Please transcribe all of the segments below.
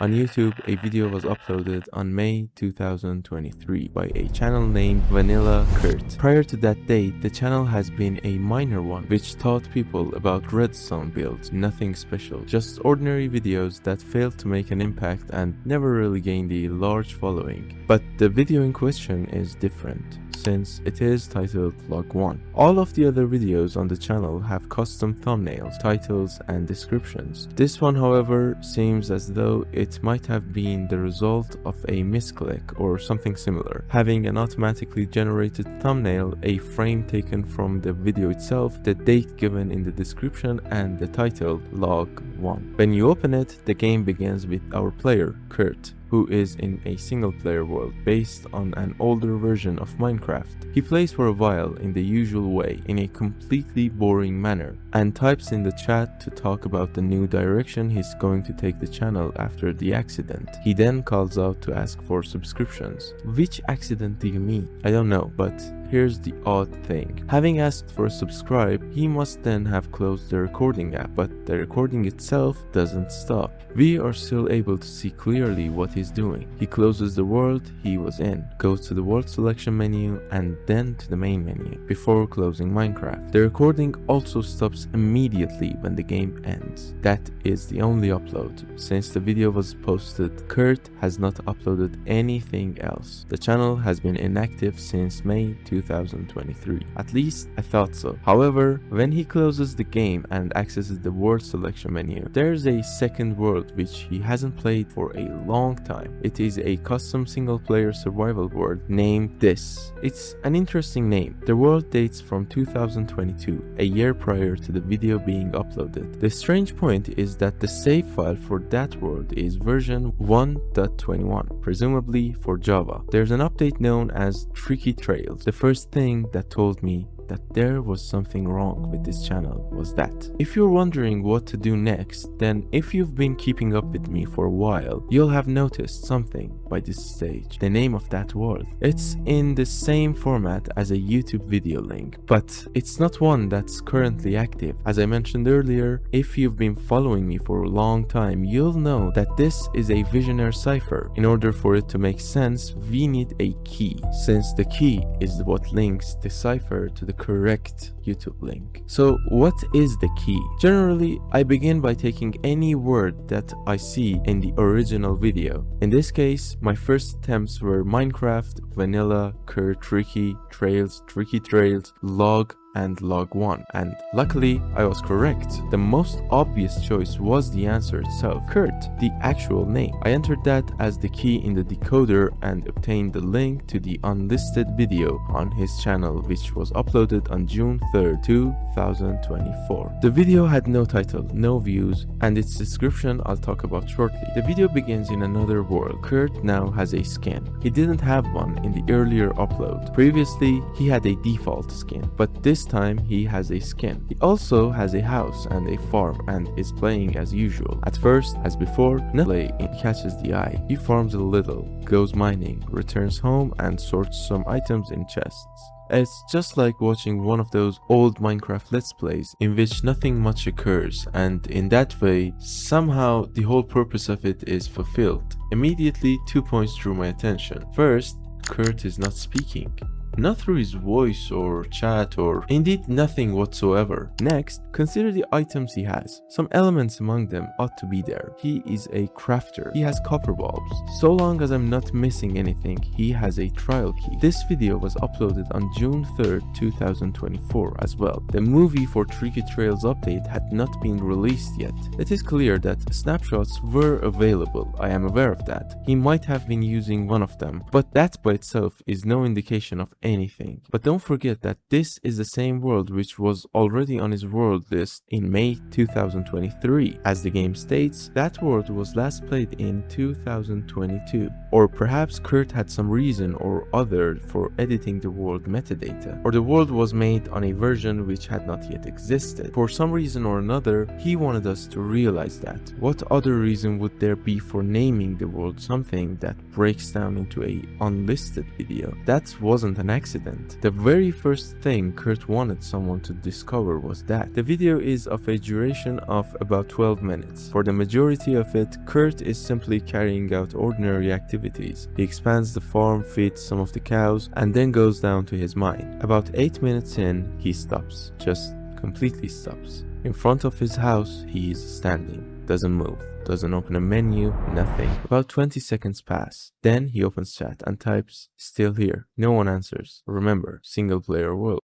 On YouTube, a video was uploaded on May 2023 by a channel named VanillaKurt. Prior to that date, the channel has been a minor one, which taught people about redstone builds, nothing special, just ordinary videos that failed to make an impact and never really gained a large following. But the video in question is different, since it is titled Log 1. All of the other videos on the channel have custom thumbnails, titles, and descriptions. This one, however, seems as though it might have been the result of a misclick or something similar, having an automatically generated thumbnail, a frame taken from the video itself, the date given in the description, and the title Log 1. When you open it, the game begins with our player, Kurt, who is in a single-player world based on an older version of Minecraft. He plays for a while in the usual way, in a completely boring manner, and types in the chat to talk about the new direction he's going to take the channel after the accident. He then calls out to ask for subscriptions. Which accident do you mean? I don't know, but here's the odd thing. Having asked for a subscribe, he must then have closed the recording app, but the recording itself doesn't stop. We are still able to see clearly what he's doing. He closes the world he was in, goes to the world selection menu, and then to the main menu, before closing Minecraft. The recording also stops immediately when the game ends. That is the only upload. Since the video was posted, Kurt has not uploaded anything else. The channel has been inactive since May 2023. At least I thought so. However, when he closes the game and accesses the world selection menu, there's a second world which he hasn't played for a long time. It is a custom single-player survival world named This. It's an interesting name. The world dates from 2022, a year prior to the video being uploaded. The strange point is that the save file for that world is version 1.21, presumably for Java. There's an update known as Tricky Trails. The first thing that told me that there was something wrong with this channel was that. If you're wondering what to do next, then if you've been keeping up with me for a while, you'll have noticed something by this stage. The name of that world. It's in the same format as a YouTube video link, but it's not one that's currently active. As I mentioned earlier, if you've been following me for a long time, you'll know that this is a visionary cipher. In order for it to make sense, we need a key, since the key is what links the cipher to the correct YouTube link. So what is the key? Generally, I begin by taking any word that I see in the original video. In this case, my first attempts were Minecraft, VanillaKurt, Tricky Trails, Log, and Log 1, and luckily I was correct. The most obvious choice was the answer itself, Kurt, the actual name. I entered that as the key in the decoder and obtained the link to the unlisted video on his channel, which was uploaded on June 3rd, 2024. The video had no title, no views, and its description I'll talk about shortly. The video begins in another world. Kurt now has a skin. He didn't have one in the earlier upload. Previously, he had a default skin, but this time he has a skin. He also has a house and a farm and is playing as usual. At first, as before, nothing catches the eye. He farms a little, goes mining, returns home and sorts some items in chests. It's just like watching one of those old Minecraft Let's Plays in which nothing much occurs, and in that way, somehow the whole purpose of it is fulfilled. Immediately, 2 points drew my attention. First, Kurt is not speaking. Not through his voice or chat or indeed nothing whatsoever. Next, consider the items he has. Some elements among them ought to be there. He is a crafter. He has copper bulbs. So long as I'm not missing anything, he has a trial key. This video was uploaded on June 3rd, 2024 as well. The movie for Tricky Trails update had not been released yet. It is clear that snapshots were available. I am aware of that. He might have been using one of them, but that by itself is no indication of anything. But don't forget that this is the same world which was already on his world list in May 2023. As the game states, that world was last played in 2022. Or perhaps Kurt had some reason or other for editing the world metadata. Or the world was made on a version which had not yet existed. For some reason or another, he wanted us to realize that. What other reason would there be for naming the world something that breaks down into a unlisted video? That wasn't an accident. The very first thing Kurt wanted someone to discover was that. The video is of a duration of about 12 minutes. For the majority of it, Kurt is simply carrying out ordinary activities. He expands the farm, feeds some of the cows, and then goes down to his mine. About 8 minutes in, he stops. Just completely stops. In front of his house, he is standing. Doesn't move. Doesn't open a menu. Nothing. About 20 seconds pass. Then he opens chat and types, "Still here." No one answers. Remember, single player world.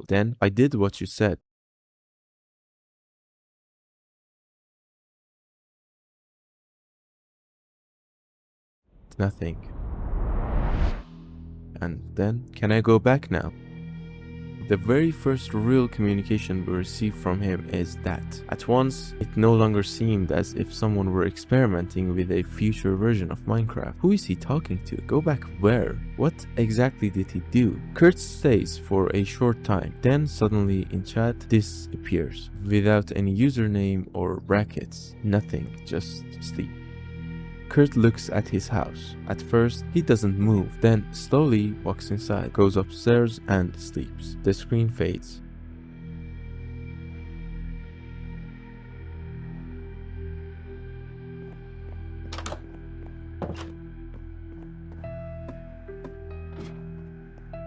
Then I did what you said. Nothing. And then, can I go back now? The very first real communication we received from him is that. At once, it no longer seemed as if someone were experimenting with a future version of Minecraft. Who is he talking to? Go back where? What exactly did he do? Kurt stays for a short time, then suddenly in chat, this appears. Without any username or brackets. Nothing, just sleep. Kurt looks at his house. At first, he doesn't move, then slowly walks inside, goes upstairs and sleeps. The screen fades.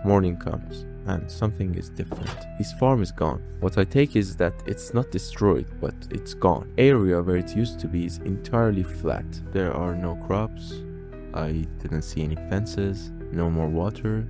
Morning comes, and something is different. His farm is gone. What I take is that it's not destroyed, but it's gone. Area where it used to be is entirely flat. There are no crops. I didn't see any fences, no more water,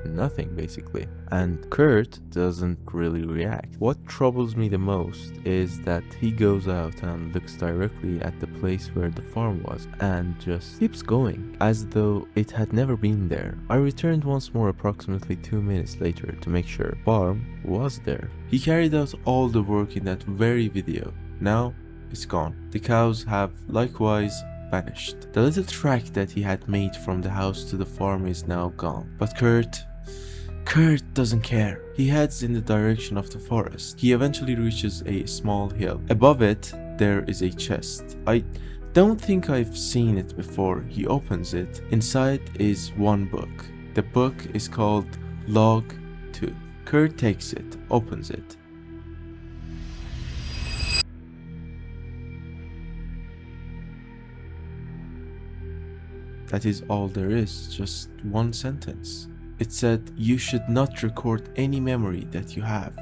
nothing basically. And Kurt doesn't really react. What troubles me the most is that he goes out and looks directly at the place where the farm was and just keeps going as though it had never been there. I returned once more approximately 2 minutes later to make sure the farm was there. He carried out all the work in that very video. Now it's gone. The cows have likewise vanished. The little track that he had made from the house to the farm is now gone. But Kurt doesn't care. He heads in the direction of the forest. He eventually reaches a small hill. Above it, there is a chest. I don't think I've seen it before. He opens it. Inside is one book. The book is called Log 2. Kurt takes it, opens it. That is all there is, just one sentence. It said, "You should not record any memory that you have."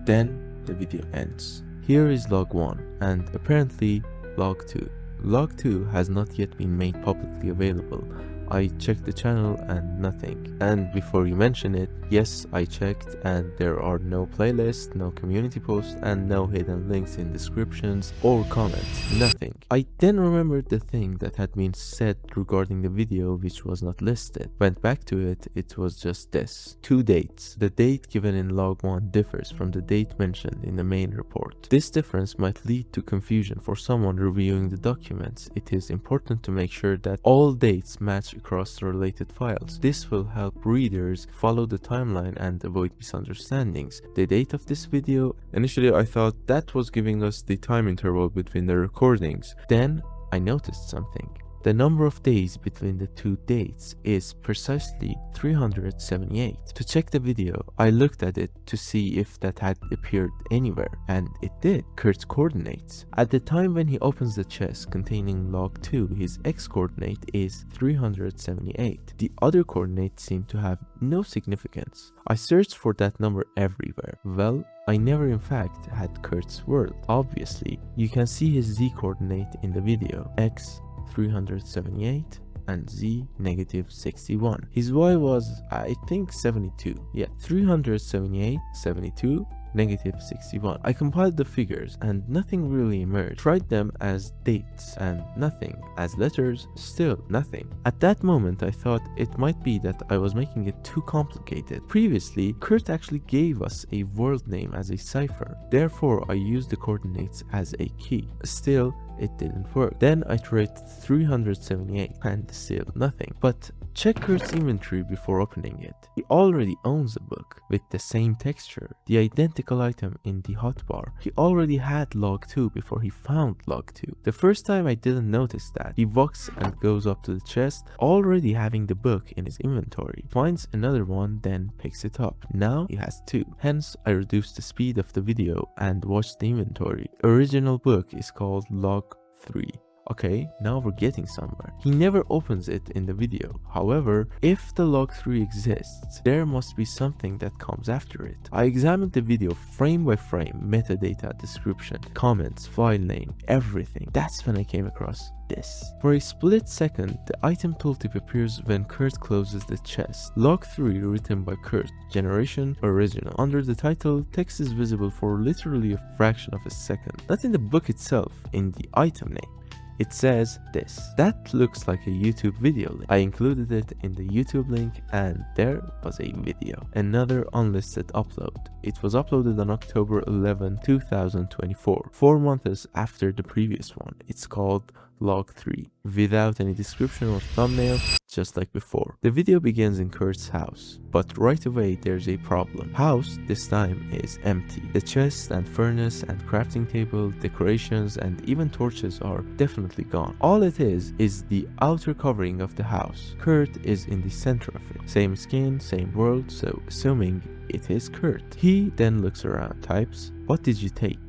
Then the video ends. Here is log 1 and apparently log 2. Log 2 has not yet been made publicly available. I checked the channel and nothing. And before you mention it, yes, I checked and there are no playlists, no community posts, and no hidden links in descriptions or comments. Nothing. I then remembered the thing that had been said regarding the video which was not listed. Went back to it, it was just this. 2 dates. The date given in log 1 differs from the date mentioned in the main report. This difference might lead to confusion for someone reviewing the documents. It is important to make sure that all dates match across the related files. This will help readers follow the timeline and avoid misunderstandings. The date of this video, initially I thought that was giving us the time interval between the recordings. Then I noticed something. The number of days between the 2 dates is precisely 378. To check the video, I looked at it to see if that had appeared anywhere, and it did. Kurt's coordinates. At the time when he opens the chest containing log 2, his X coordinate is 378. The other coordinates seem to have no significance. I searched for that number everywhere. Well, I never in fact had Kurt's world. Obviously, you can see his Z coordinate in the video. X 378 and Z -61. His Y was, I think, 72. Yeah, 378, 72, -61. I compiled the figures and nothing really emerged. Tried them as dates and nothing. As letters, still nothing. At that moment I thought it might be that I was making it too complicated. Previously, Kurt actually gave us a world name as a cipher. Therefore, I used the coordinates as a key. Still, it didn't work. Then I tried 378 and still nothing. But Check Kurt's inventory before opening it. He already owns a book with the same texture, the identical item in the hotbar. He already had log 2 before he found log 2. The first time I didn't notice that. He walks and goes up to the chest, already having the book in his inventory. Finds another one, then picks it up. Now he has 2. Hence, I reduced the speed of the video and watched the inventory. Original book is called log 3. Okay, now we're getting somewhere. He never opens it in the video. However, if the log 3 exists, there must be something that comes after it. I examined the video frame by frame, metadata, description, comments, file name, everything. That's when I came across this. For a split second, the item tooltip appears when Kurt closes the chest. Log 3 written by Kurt, generation original. Under the title, text is visible for literally a fraction of a second. Not in the book itself, in the item name. It says this. That looks like a YouTube video link. I included it in the YouTube link and there was a video. Another unlisted upload. It was uploaded on October 11, 2024, 4 months after the previous one. It's called log 3, without any description or thumbnail, just like before. The video begins in Kurt's house, but right away there's a problem. House this time is empty. The chest and furnace and crafting table, decorations and even torches are definitely gone. All it is the outer covering of the house. Kurt is in the center of it. Same skin, same world, so assuming it is Kurt. He then looks around, types, "What did you take?"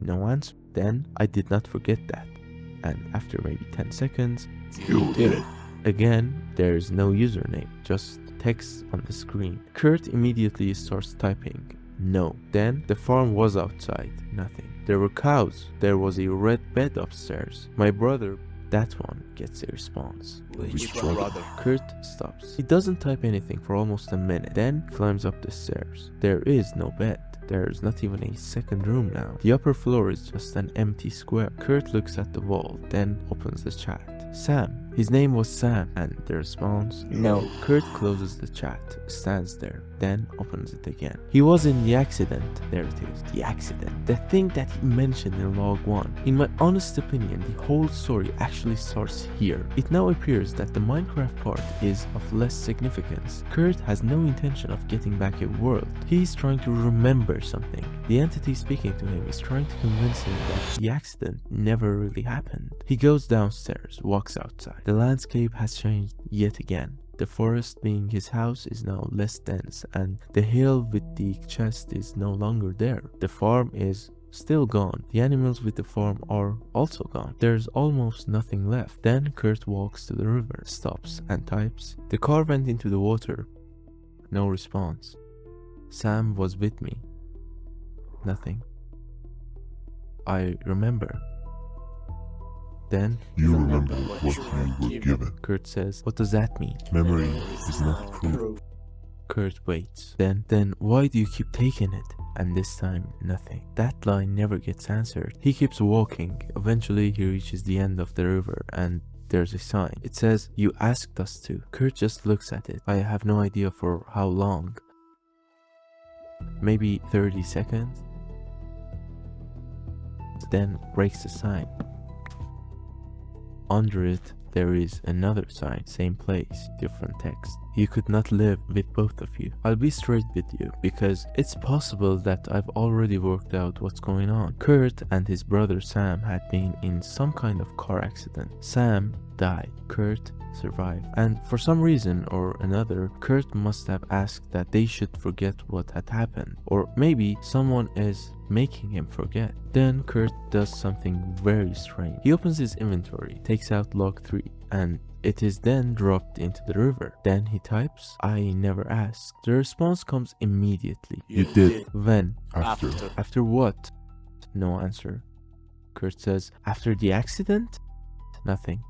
No answer. Then I did not forget that. And after maybe 10 seconds, You did it. again, there is no username, just text on the screen. Kurt immediately starts typing, "No." Then the farm was outside, nothing. There were cows, there was a red bed upstairs. My brother, that one, gets a response. Which brother? Kurt stops. He doesn't type anything for almost a minute, then climbs up the stairs. There is no bed. There's not even a second room now. The upper floor is just an empty square. Kurt looks at the wall, then opens the chat. Sam. His name was Sam, and the response, "No." Kurt closes the chat, stands there, then opens it again. He was in the accident. There it is, the accident. The thing that he mentioned in log 1. In my honest opinion, the whole story actually starts here. It now appears that the Minecraft part is of less significance. Kurt has no intention of getting back a world. He's trying to remember something. The entity speaking to him is trying to convince him that the accident never really happened. He goes downstairs, walks outside. The landscape has changed yet again. The forest being his house is now less dense and the hill with the chest is no longer there. The farm is still gone. The animals with the farm are also gone. There's almost nothing left. Then Kurt walks to the river, stops and types, "The car went into the water." No response. "Sam was with me." Nothing. "I remember." Then, You remember what you were given. Kurt says, "What does that mean?" Memory is not proof. Kurt waits. Then why do you keep taking it? And this time, nothing. That line never gets answered. He keeps walking. Eventually, he reaches the end of the river and there's a sign. It says, "You asked us to." Kurt just looks at it. I have no idea for how long. Maybe 30 seconds. Then breaks the sign. Under it, there is another sign, same place, different text. "You could not live with both of you." I'll be straight with you, because it's possible that I've already worked out what's going on. Kurt and his brother Sam had been in some kind of car accident. Sam died. Kurt survived. And for some reason or another, Kurt must have asked that they should forget what had happened. Or maybe someone is making him forget. Then Kurt does something very strange. He opens his inventory, takes out log 3, and it is then dropped into the river. Then he types, "I never asked." The response comes immediately. You did. When? After. After what? No answer. Kurt says, "After the accident?" Nothing.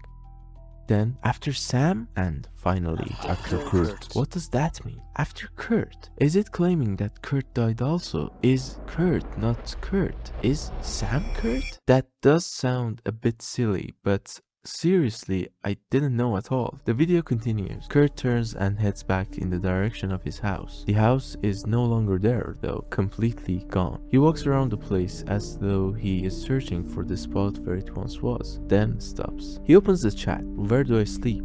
Then after Sam, and finally After Kurt. What does that mean? After Kurt? Is it claiming that Kurt died also? Is Kurt not Kurt? Is Sam Kurt? That does sound a bit silly, but seriously, I didn't know at all. The video continues. Kurt turns and heads back in the direction of his house. The house is no longer there though, completely gone. He walks around the place as though he is searching for the spot where it once was, then stops. He opens the chat. "Where do I sleep?"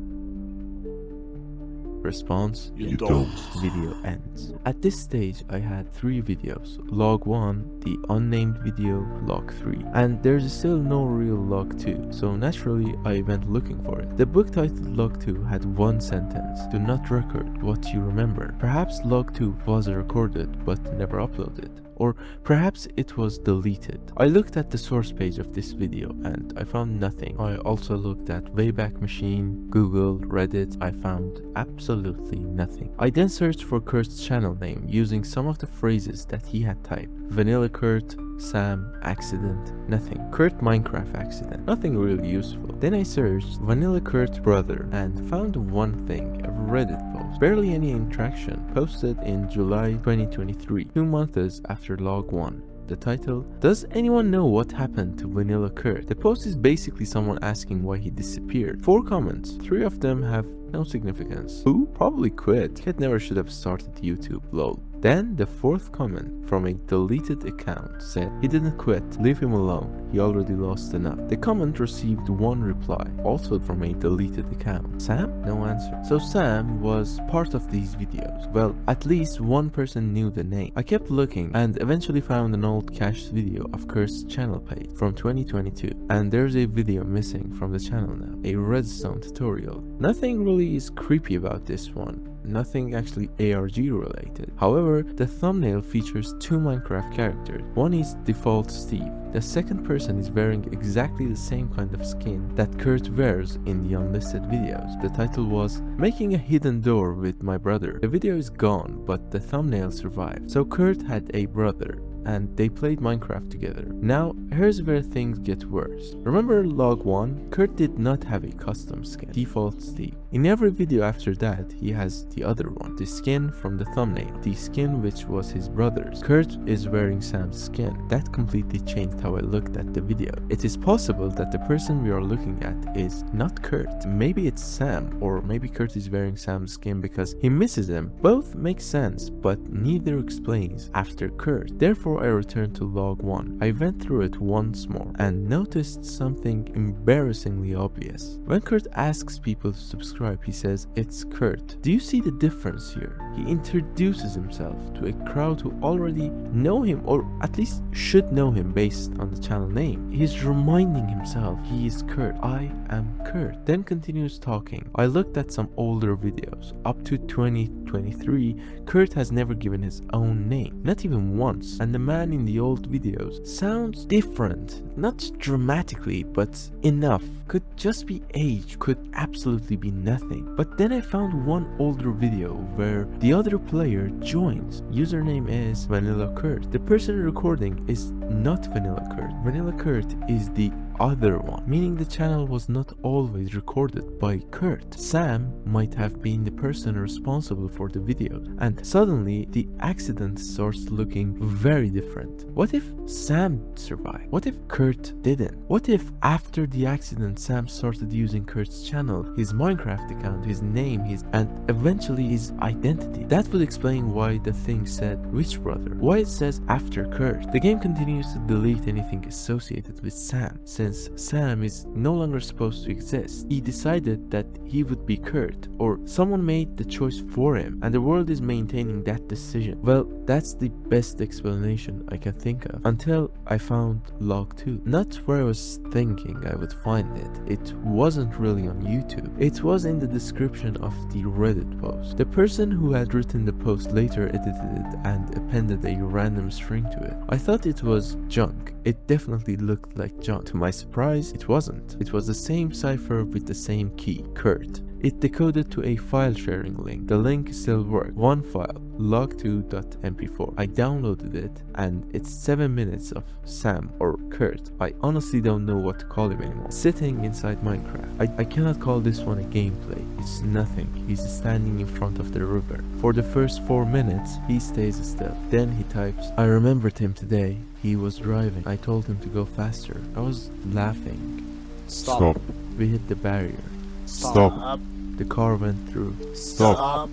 Response: You don't. Video ends. At this stage, I had 3 videos. Log 1, the unnamed video, log 3. And there's still no real log 2, so naturally I went looking for it. The book titled log 2 had one sentence: do not record what you remember. Perhaps log 2 was recorded but never uploaded. Or perhaps it was deleted. I looked at the source page of this video and I found nothing. I also looked at Wayback Machine, Google, Reddit. I found absolutely nothing. I then searched for Kurt's channel name using some of the phrases that he had typed. VanillaKurt, Sam, accident, nothing. Kurt Minecraft accident, nothing really useful. Then I searched VanillaKurt brother and found one thing, a Reddit post. Barely any interaction, posted in July 2023, 2 months after log 1. The title: does anyone know what happened to VanillaKurt? The post is basically someone asking why he disappeared. 4 comments, 3 of them have no significance. Who? Probably quit. Kid never should have started YouTube, lol. Then the 4th comment from a deleted account said he didn't quit, leave him alone, he already lost enough. The comment received 1 reply, also from a deleted account. Sam? No answer. So Sam was part of these videos. Well, at least one person knew the name. I kept looking and eventually found an old cached video of Kurt's channel page from 2022, and there's a video missing from the channel now, a redstone tutorial. Nothing really is creepy about this one. Nothing actually ARG related. However, the thumbnail features 2 Minecraft characters. One is default Steve. The second person is wearing exactly the same kind of skin that Kurt wears in the unlisted videos. The title was "Making a Hidden Door with My Brother." The video is gone, but the thumbnail survived. So Kurt had a brother, and they played Minecraft together. Now, here's where things get worse. Remember log 1? Kurt did not have a custom skin, default Steve. In every video after that, he has the other one, the skin from the thumbnail, the skin which was his brother's. Kurt is wearing Sam's skin. That completely changed how I looked at the video. It is possible that the person we are looking at is not Kurt. Maybe it's Sam, or maybe Kurt is wearing Sam's skin because he misses him. Both make sense, but neither explains after Kurt. Therefore, I returned to log 1. I went through it once more and noticed something embarrassingly obvious. When Kurt asks people to subscribe, he says it's Kurt. Do you see the difference here? He introduces himself to a crowd who already know him, or at least should know him based on the channel name. He's reminding himself he is Kurt. I am Kurt. Then continues talking. I looked at some older videos. Up to 2023, Kurt has never given his own name, not even once, and the man in the old videos sounds different, not dramatically, but enough. Could just be age, could absolutely be nothing. But then I found one older video where the other player joins. Username is VanillaKurt. The person recording is not VanillaKurt. VanillaKurt is the other one, meaning the channel was not always recorded by Kurt. Sam might have been the person responsible for the video, and suddenly the accident starts looking very different. What if Sam survived? What if Kurt didn't? What if after the accident Sam started using Kurt's channel, his Minecraft account, his name, and eventually his identity? That would explain why the thing said which brother, why it says after Kurt. The game continues to delete anything associated with Sam. Since Sam is no longer supposed to exist, he decided that he would be Kurt, or someone made the choice for him, and the world is maintaining that decision. Well, that's the best explanation I can think of, until I found log 2. Not where I was thinking I would find it. It wasn't really on YouTube. It was in the description of the Reddit post. The person who had written the post later edited it and appended a random string to it. I thought it was junk. It definitely looked like junk. To my surprise, it wasn't. It was the same cipher with the same key, Kurt. It decoded to a file sharing link. The link still worked. One file, log2.mp4. I downloaded it and it's 7 minutes of Sam, or Kurt, I honestly don't know what to call him anymore, sitting inside Minecraft. I cannot call this one a gameplay. It's nothing. He's standing in front of the river. For the first 4 minutes, he stays still. Then he types, I remembered him today. He was driving. I told him to go faster. I was laughing. Stop. We hit the barrier. Stop. The car went through. Stop.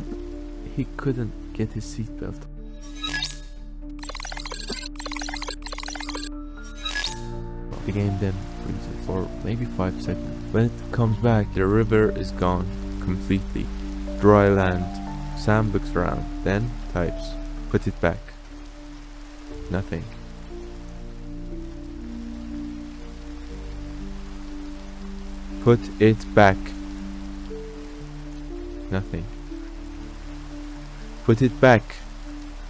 He couldn't get his seatbelt. The game then freezes for maybe 5 seconds. When it comes back, the river is gone completely. Dry land. Sam looks around, then types, put it back. Nothing. Put it back. Nothing. Put it back.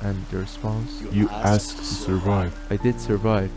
And the response, You asked to survive. I did survive.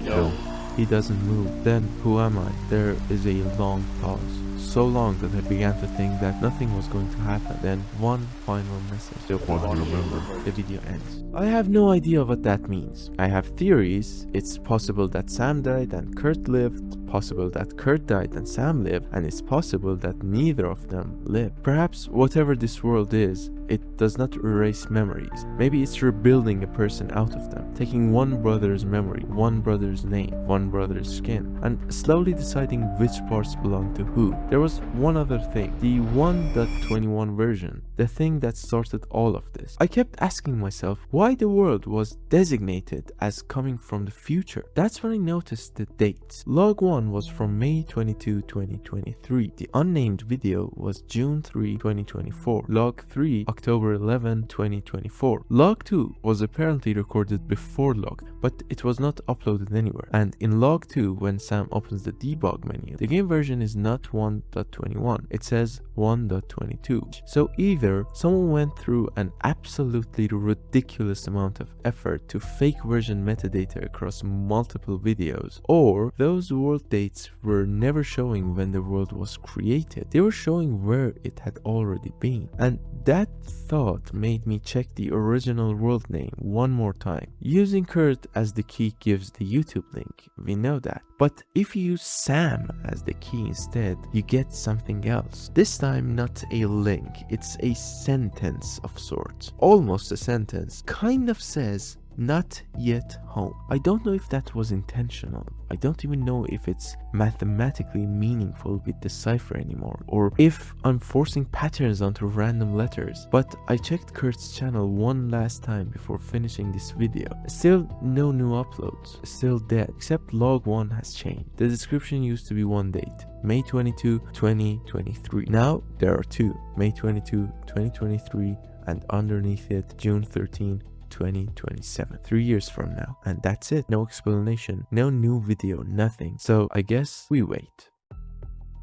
No. He doesn't move. Then who am I? There is a long pause. So long that I began to think that nothing was going to happen. Then one final message. What do you remember? The video ends. I have no idea what that means. I have theories. It's possible that Sam died and Kurt lived. Possible that Kurt died and Sam lived. And it's possible that neither of them lived. Perhaps whatever this world is, it does not erase memories. Maybe it's rebuilding a person out of them, taking one brother's memory, one brother's name, one brother's skin, and slowly deciding which parts belong to who. There was one other thing, the 1.21 version, the thing that started all of this. I kept asking myself why the world was designated as coming from the future. That's when I noticed the dates. Log 1 was from May 22, 2023. The unnamed video was June 3, 2024. Log 3, October 11, 2024. Log 2 was apparently recorded before log, but it was not uploaded anywhere. And in log 2, when Sam opens the debug menu, the game version is not 1.21. It says 1.22. So either someone went through an absolutely ridiculous amount of effort to fake version metadata across multiple videos, or those world dates were never showing when the world was created. They were showing where it had already been. And that thought made me check the original world name one more time. Using Kurt as the key gives the YouTube link, we know that. But if you use Sam as the key instead, you get something else. This time not a link, it's a sentence of sorts. Almost a sentence. Kind of says, not yet home. I don't know if that was intentional. I don't even know if it's mathematically meaningful with the cipher anymore, or if I'm forcing patterns onto random letters. But I checked Kurt's channel one last time before finishing this video. Still no new uploads. Still dead. Except log 1 has changed. The description used to be one date, May 22, 2023. Now there are two, May 22, 2023, and underneath it, June 13, 2027, 3 years from now. And that's it. No explanation, no new video, nothing. So I guess we wait.